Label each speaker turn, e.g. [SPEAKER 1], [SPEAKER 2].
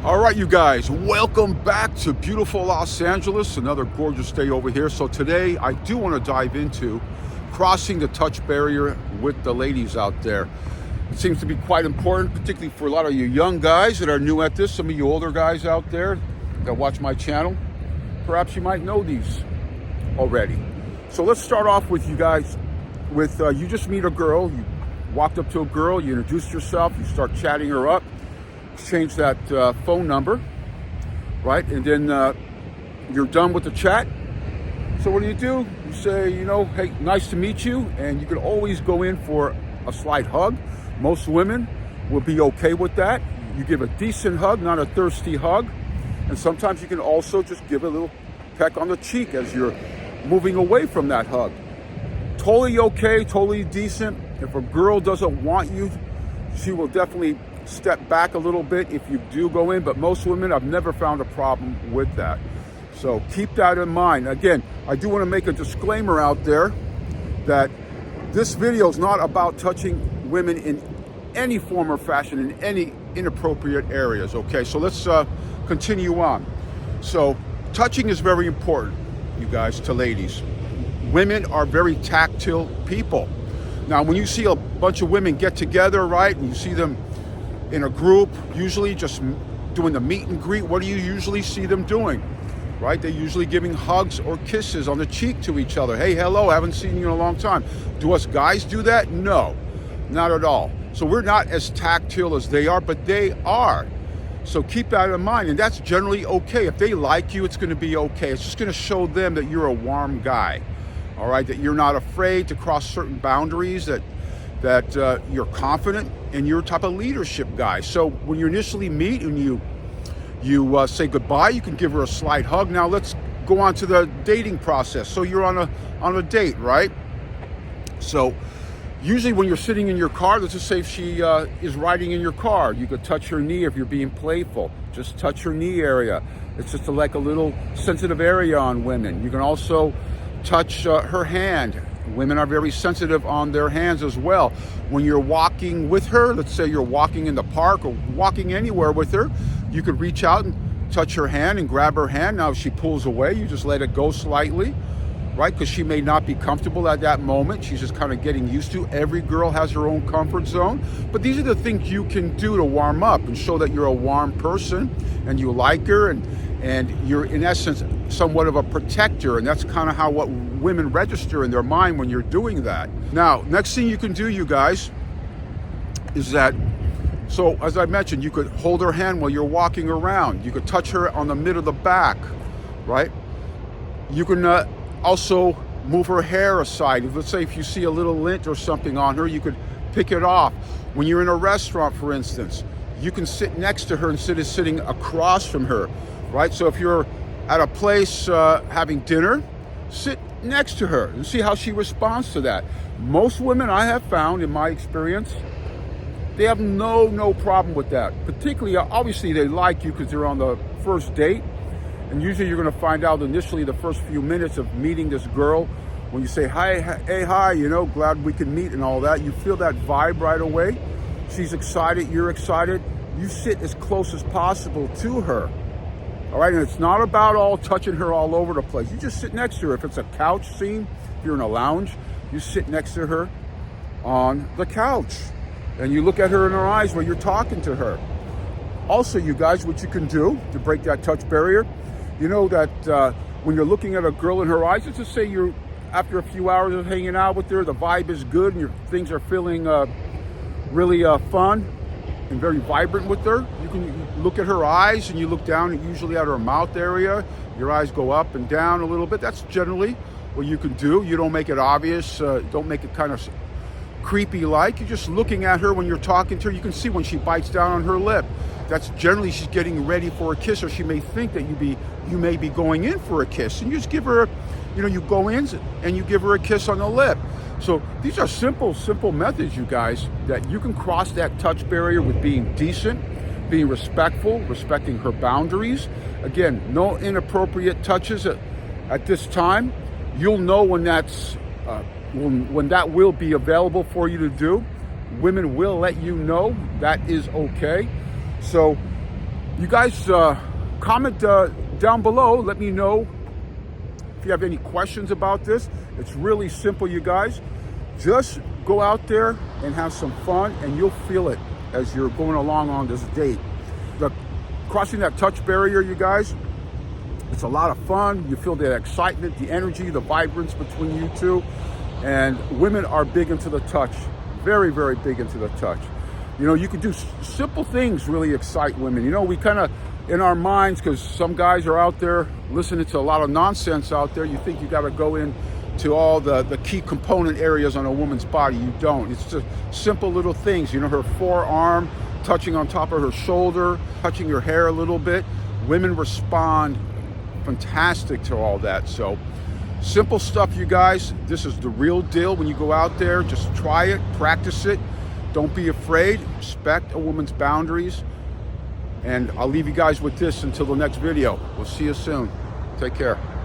[SPEAKER 1] All right, you guys, welcome back to beautiful Los Angeles, another gorgeous day over here. So today I do want to dive into crossing the touch barrier with the ladies out there. It seems to be quite important, particularly for a lot of you young guys that are new at this. Some of you older guys out there that watch my channel, perhaps you might know these already. So let's start off with you guys with you just meet a girl, you walked up to a girl, you introduced yourself, you start chatting her up, exchange that phone number, right? And then you're done with the chat. So what do? You say, hey, nice to meet you. And you can always go in for a slight hug. Most women will be okay with that. You give a decent hug, not a thirsty hug. And sometimes you can also just give a little peck on the cheek as you're moving away from that hug. Totally okay, totally decent. If a girl doesn't want you, she will definitely step back a little bit if you do go in, but most women, I've never found a problem with that. So keep that in mind. Again, I do want to make a disclaimer out there that this video is not about touching women in any form or fashion in any inappropriate areas. Okay, so let's continue on. So touching is very important, you guys, to ladies. Women are very tactile people. Now, when you see a bunch of women get together, right, and you see them in a group, usually just doing the meet and greet, what do you usually see them doing? Right? They're usually giving hugs or kisses on the cheek to each other. Hey, hello, haven't seen you in a long time. Do us guys do that? No, not at all. So we're not as tactile as they are, but they are. So keep that in mind, and that's generally okay. If they like you, it's going to be okay. It's just going to show them that you're a warm guy, all right? That you're not afraid to cross certain boundaries, that you're confident and you're a type of leadership guy. So when you initially meet and you say goodbye, you can give her a slight hug. Now let's go on to the dating process. So you're on a date, right? So usually when you're sitting in your car, let's just say if she is riding in your car, you could touch her knee if you're being playful. Just touch her knee area. It's just like a little sensitive area on women. You can also touch her hand. Women are very sensitive on their hands as well. When you're walking with her, let's say you're walking in the park or walking anywhere with her, you could reach out and touch her hand and grab her hand. Now, if she pulls away, you just let it go slightly, right? Because she may not be comfortable at that moment. She's just kind of getting used to. Every girl has her own comfort zone. But these are the things you can do to warm up and show that you're a warm person and you like her and you're, in essence, somewhat of a protector. And that's kind of how what women register in their mind when you're doing that. Now, next thing you can do, you guys, is that, so as I mentioned, you could hold her hand while you're walking around. You could touch her on the mid of the back, right? You can also move her hair aside. Let's say if you see a little lint or something on her, you could pick it off. When you're in a restaurant, for instance, you can sit next to her instead of sitting across from her, right? So if you're at a place having dinner, sit next to her and see how she responds to that. Most women I have found, in my experience, they have no problem with that. Particularly, obviously, they like you because they're on the first date. And usually you're going to find out initially the first few minutes of meeting this girl, when you say, hi, hey, hi, glad we can meet and all that. You feel that vibe right away. She's excited, you're excited. You sit as close as possible to her. All right, and it's not about all touching her all over the place. You just sit next to her. If it's a couch scene, if you're in a lounge, you sit next to her on the couch. And you look at her in her eyes while you're talking to her. Also, you guys, what you can do to break that touch barrier, you know that when you're looking at a girl in her eyes, let's just say you're, after a few hours of hanging out with her, the vibe is good and things are feeling really fun and very vibrant with her. You can look at her eyes and you look down usually at her mouth area. Your eyes go up and down a little bit. That's generally what you can do. You don't make it obvious. Don't make it kind of creepy like. You're just looking at her when you're talking to her. You can see when she bites down on her lip. That's generally she's getting ready for a kiss, or she may think that you may be going in for a kiss. And you just give her, you go in and you give her a kiss on the lip. So these are simple methods, you guys, that you can cross that touch barrier with being decent, being respectful, respecting her boundaries. Again, no inappropriate touches at this time. You'll know when that's when that will be available for you to do. Women will let you know that is okay. So You guys comment down below. Let me know if you have any questions about this. It's really simple, you guys. Just go out there and have some fun, and you'll feel it as you're going along on this date. Crossing that touch barrier, you guys, it's a lot of fun. You feel the excitement, the energy, the vibrance between you two. And women are big into the touch. Very, very big into the touch. You know, you can do simple things really excite women. You know, we kind of, in our minds, because some guys are out there listening to a lot of nonsense out there, you think you got to go into all the key component areas on a woman's body. You don't. It's just simple little things. You know, her forearm touching on top of her shoulder, touching her hair a little bit. Women respond fantastic to all that. So simple stuff, you guys. This is the real deal. When you go out there, just try it, practice it. Don't be afraid. Respect a woman's boundaries. And I'll leave you guys with this until the next video. We'll see you soon. Take care.